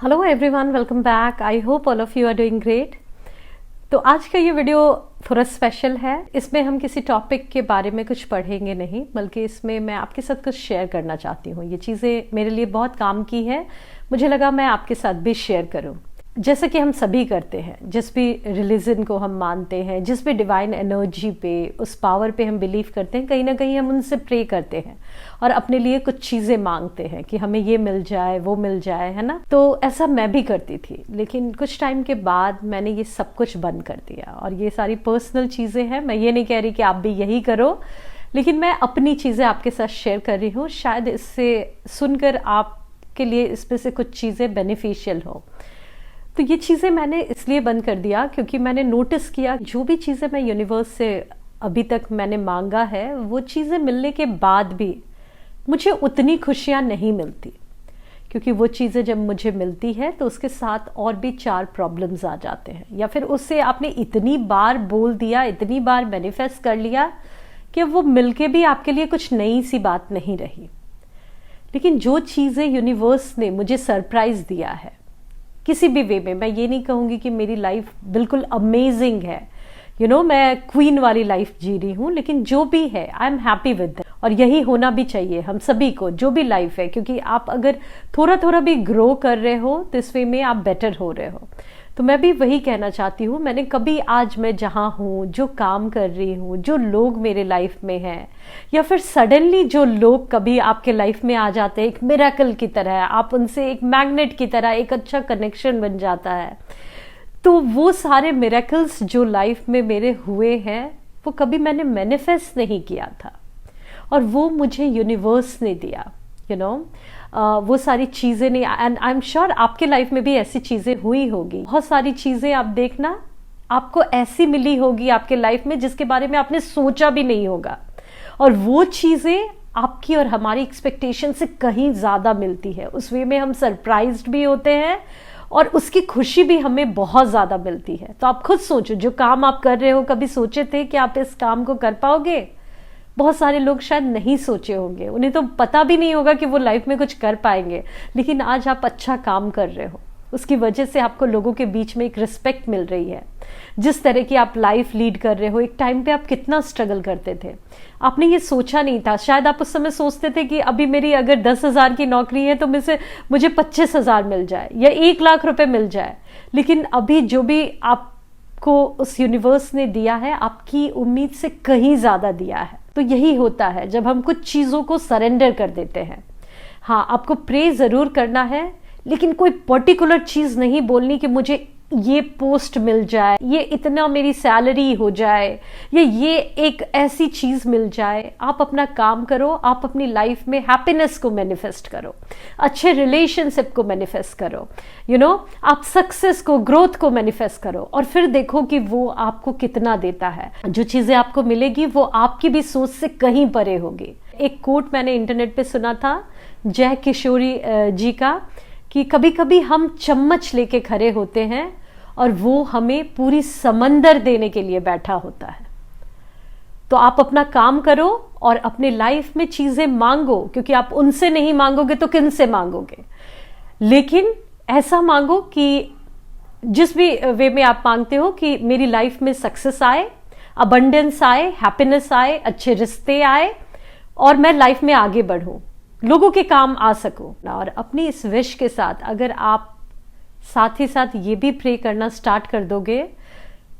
Hello everyone, welcome back. I hope all of you are doing great. तो आज का ये वीडियो थोड़ा स्पेशल है। इसमें हम किसी टॉपिक के बारे में कुछ पढ़ेंगे नहीं, बल्कि इसमें मैं आपके साथ कुछ शेयर करना चाहती हूँ। ये चीज़ें मेरे लिए बहुत काम की है, मुझे लगा मैं आपके साथ भी शेयर करूँ। जैसे कि हम सभी करते हैं, जिस भी रिलीजन को हम मानते हैं, जिस भी डिवाइन एनर्जी पे, उस पावर पे हम बिलीव करते हैं, कहीं ना कहीं हम उनसे प्रे करते हैं और अपने लिए कुछ चीज़ें मांगते हैं कि हमें ये मिल जाए, वो मिल जाए, है ना। तो ऐसा मैं भी करती थी, लेकिन कुछ टाइम के बाद मैंने ये सब कुछ बंद कर दिया। और ये सारी पर्सनल चीज़ें हैं, मैं ये नहीं कह रही कि आप भी यही करो, लेकिन मैं अपनी चीज़ें आपके साथ शेयर कर रही हूँ। शायद इससे सुनकर आपके लिए इसमें से कुछ चीज़ें बेनिफिशियल हो। तो ये चीज़ें मैंने इसलिए बंद कर दिया क्योंकि मैंने नोटिस किया जो भी चीज़ें मैं यूनिवर्स से अभी तक मैंने मांगा है, वो चीज़ें मिलने के बाद भी मुझे उतनी खुशियाँ नहीं मिलती। क्योंकि वो चीज़ें जब मुझे मिलती है तो उसके साथ और भी 4 प्रॉब्लम्स आ जाते हैं, या फिर उससे आपने इतनी बार बोल दिया, इतनी बार मैनिफेस्ट कर लिया कि वो मिलके भी आपके लिए कुछ नई सी बात नहीं रही। लेकिन जो चीज़ें यूनिवर्स ने मुझे सरप्राइज दिया है किसी भी वे में, मैं ये नहीं कहूँगी कि मेरी लाइफ बिल्कुल अमेजिंग है, मैं क्वीन वाली लाइफ जी रही हूँ, लेकिन जो भी है I am happy with that. और यही होना भी चाहिए हम सभी को, जो भी लाइफ है, क्योंकि आप अगर थोड़ा थोड़ा भी ग्रो कर रहे हो तो इस वे में आप बेटर हो रहे हो। तो मैं भी वही कहना चाहती हूँ। मैंने कभी आज मैं जहाँ हूँ, जो काम कर रही हूँ, जो लोग मेरे लाइफ में हैं, या फिर सडनली जो लोग कभी आपके लाइफ में आ जाते हैं एक मिरेकल की तरह, आप उनसे एक मैग्नेट की तरह एक अच्छा कनेक्शन बन जाता है। तो वो सारे मिरेकल्स जो लाइफ में मेरे हुए हैं, वो कभी मैंने मैनिफेस्ट नहीं किया था, और वो मुझे यूनिवर्स ने दिया। वो सारी चीज़ें नहीं, एंड आई एम श्योर आपके लाइफ में भी ऐसी चीज़ें हुई होगी। बहुत सारी चीज़ें आप देखना, आपको ऐसी मिली होगी आपके लाइफ में जिसके बारे में आपने सोचा भी नहीं होगा, और वो चीज़ें आपकी और हमारी एक्सपेक्टेशन से कहीं ज़्यादा मिलती है। उस वे में हम सरप्राइज्ड भी होते हैं और उसकी खुशी भी हमें बहुत ज़्यादा मिलती है। तो आप खुद सोचो, जो काम आप कर रहे हो, कभी सोचे थे कि आप इस काम को कर पाओगे? बहुत सारे लोग शायद नहीं सोचे होंगे, उन्हें तो पता भी नहीं होगा कि वो लाइफ में कुछ कर पाएंगे। लेकिन आज आप अच्छा काम कर रहे हो, उसकी वजह से आपको लोगों के बीच में एक रिस्पेक्ट मिल रही है। जिस तरह की आप लाइफ लीड कर रहे हो, एक टाइम पे आप कितना स्ट्रगल करते थे, आपने ये सोचा नहीं था। शायद आप उस समय सोचते थे कि अभी मेरी अगर 10,000 की नौकरी है तो मुझे 25,000 मिल जाए या 1,00,000 रुपए मिल जाए। लेकिन अभी जो भी आपको उस यूनिवर्स ने दिया है, आपकी उम्मीद से कहीं ज्यादा दिया है। तो यही होता है जब हम कुछ चीजों को सरेंडर कर देते हैं। हाँ, आपको प्रे जरूर करना है, लेकिन कोई पर्टिकुलर चीज नहीं बोलनी कि मुझे ये पोस्ट मिल जाए, ये इतना मेरी सैलरी हो जाए, या ये एक ऐसी चीज मिल जाए। आप अपना काम करो, आप अपनी लाइफ में हैप्पीनेस को मैनिफेस्ट करो, अच्छे रिलेशनशिप को मैनिफेस्ट करो, आप सक्सेस को, ग्रोथ को मैनिफेस्ट करो, और फिर देखो कि वो आपको कितना देता है। जो चीजें आपको मिलेगी वो आपकी भी सोच से कहीं परे होगी। एक कोट मैंने इंटरनेट पे सुना था जय किशोरी जी का, कि कभी कभी हम चम्मच लेके खड़े होते हैं और वो हमें पूरी समंदर देने के लिए बैठा होता है। तो आप अपना काम करो और अपने लाइफ में चीजें मांगो, क्योंकि आप उनसे नहीं मांगोगे तो किन से मांगोगे। लेकिन ऐसा मांगो कि जिस भी वे में आप मांगते हो कि मेरी लाइफ में सक्सेस आए, अबंडेंस आए, हैप्पीनेस आए, अच्छे रिश्ते आए, और मैं लाइफ में आगे बढ़ूं, लोगों के काम आ सकूं। और अपनी इस विश के साथ अगर आप साथ ही साथ ये भी प्रे करना स्टार्ट कर दोगे,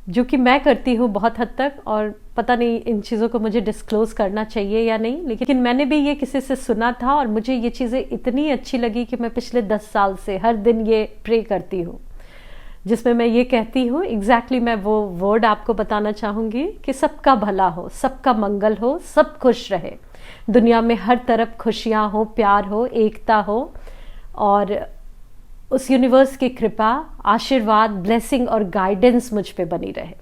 जो कि मैं करती हूँ बहुत हद तक, और पता नहीं इन चीज़ों को मुझे डिस्क्लोज करना चाहिए या नहीं, लेकिन मैंने भी ये किसी से सुना था और मुझे ये चीज़ें इतनी अच्छी लगी कि मैं पिछले 10 साल से हर दिन ये प्रे करती हूँ, जिसमें मैं ये कहती हूँ एग्जैक्टली मैं वो वर्ड आपको बताना चाहूँगी कि सबका भला हो, सबका मंगल हो, सब खुश रहे, दुनिया में हर तरफ खुशियाँ हो, प्यार हो, एकता हो, और उस यूनिवर्स की कृपा, आशीर्वाद, ब्लेसिंग और गाइडेंस मुझ पे बनी रहे।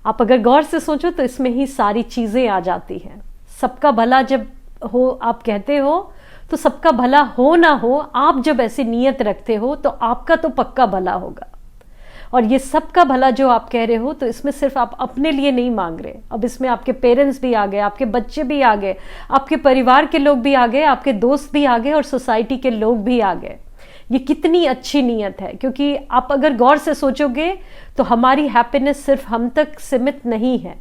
आप अगर गौर से सोचो तो इसमें ही सारी चीजें आ जाती हैं। सबका भला जब हो आप कहते हो, तो सबका भला हो ना हो, आप जब ऐसी नीयत रखते हो तो आपका तो पक्का भला होगा। और ये सबका भला जो आप कह रहे हो, तो इसमें सिर्फ आप अपने लिए नहीं मांग रहे, अब इसमें आपके पेरेंट्स भी आ गए, आपके बच्चे भी आ गए, आपके परिवार के लोग भी आ गए, आपके दोस्त भी आ गए, और सोसाइटी के लोग भी आ गए। ये कितनी अच्छी नीयत है, क्योंकि आप अगर गौर से सोचोगे तो हमारी हैप्पीनेस सिर्फ हम तक सीमित नहीं है।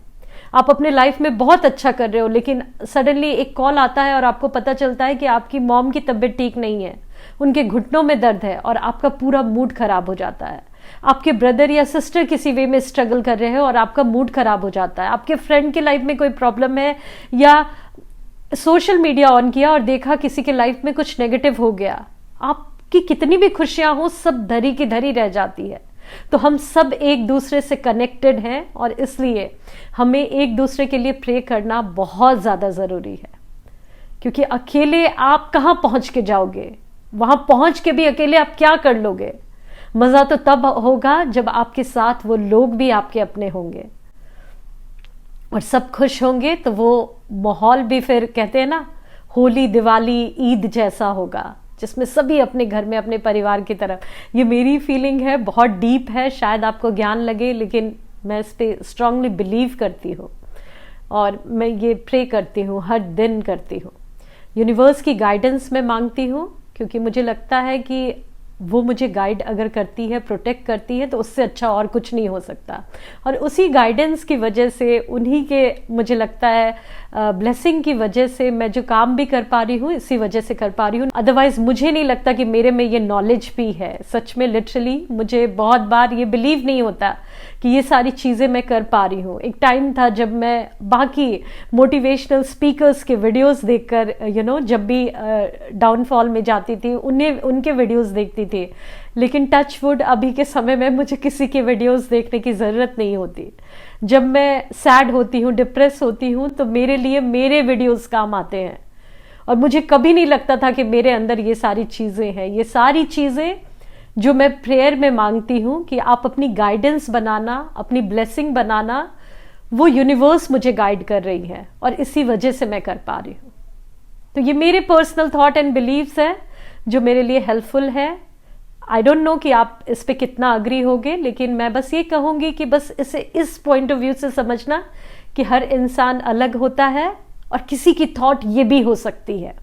आप अपने लाइफ में बहुत अच्छा कर रहे हो, लेकिन सडनली एक कॉल आता है और आपको पता चलता है कि आपकी मॉम की तबीयत ठीक नहीं है, उनके घुटनों में दर्द है, और आपका पूरा मूड खराब हो जाता है। आपके ब्रदर या सिस्टर किसी वे में स्ट्रगल कर रहे हो और आपका मूड खराब हो जाता है। आपके फ्रेंड की लाइफ में कोई प्रॉब्लम है, या सोशल मीडिया ऑन किया और देखा किसी के लाइफ में कुछ नेगेटिव हो गया, आपकी कितनी भी खुशियां हो सब धरी की धरी रह जाती है। तो हम सब एक दूसरे से कनेक्टेड हैं, और इसलिए हमें एक दूसरे के लिए प्रे करना बहुत ज्यादा जरूरी है, क्योंकि अकेले आप कहां पहुंच के जाओगे, वहां पहुंच के भी अकेले आप क्या कर लोगे। मजा तो तब होगा जब आपके साथ वो लोग भी आपके अपने होंगे और सब खुश होंगे, तो वो माहौल भी फिर कहते हैं ना, होली दिवाली ईद जैसा होगा, जिसमें सभी अपने घर में अपने परिवार की तरफ। ये मेरी फीलिंग है, बहुत डीप है, शायद आपको ज्ञान लगे, लेकिन मैं इस पर स्ट्रांगली बिलीव करती हूँ और मैं ये प्रे करती हूँ, हर दिन करती हूँ। यूनिवर्स की गाइडेंस मैं मांगती हूँ, क्योंकि मुझे लगता है कि वो मुझे गाइड अगर करती है, प्रोटेक्ट करती है, तो उससे अच्छा और कुछ नहीं हो सकता। और उसी गाइडेंस की वजह से, उन्हीं के मुझे लगता है ब्लेसिंग की वजह से मैं जो काम भी कर पा रही हूँ, इसी वजह से कर पा रही हूँ। अदरवाइज मुझे नहीं लगता कि मेरे में ये नॉलेज भी है। सच में लिटरली मुझे बहुत बार ये बिलीव नहीं होता कि ये सारी चीज़ें मैं कर पा रही हूँ। एक टाइम था जब मैं बाकी मोटिवेशनल स्पीकर्स के वीडियोस देखकर जब भी डाउनफॉल में जाती थी उनके वीडियोस देखती थी, लेकिन टच वुड अभी के समय में मुझे किसी के वीडियोस देखने की ज़रूरत नहीं होती। जब मैं सैड होती हूँ, डिप्रेस होती हूँ, तो मेरे लिए मेरे वीडियोस काम आते हैं, और मुझे कभी नहीं लगता था कि मेरे अंदर ये सारी चीज़ें हैं। ये सारी चीज़ें जो मैं प्रेयर में मांगती हूँ कि आप अपनी गाइडेंस बनाना, अपनी ब्लेसिंग बनाना, वो यूनिवर्स मुझे गाइड कर रही है, और इसी वजह से मैं कर पा रही हूँ। तो ये मेरे पर्सनल थॉट एंड बिलीव्स है जो मेरे लिए हेल्पफुल है। आई डोंट नो कि आप इस पे कितना अग्री होगे, लेकिन मैं बस ये कहूंगी कि बस इसे इस पॉइंट ऑफ व्यू से समझना कि हर इंसान अलग होता है, और किसी की थॉट ये भी हो सकती है।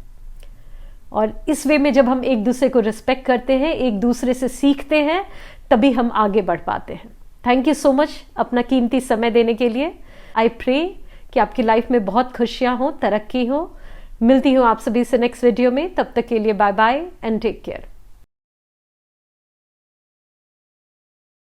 और इस वे में जब हम एक दूसरे को रिस्पेक्ट करते हैं, एक दूसरे से सीखते हैं, तभी हम आगे बढ़ पाते हैं। थैंक यू सो मच अपना कीमती समय देने के लिए। आई प्रे कि आपकी लाइफ में बहुत खुशियां हो, तरक्की हो। मिलती हूँ आप सभी से नेक्स्ट वीडियो में। तब तक के लिए bye bye and take care.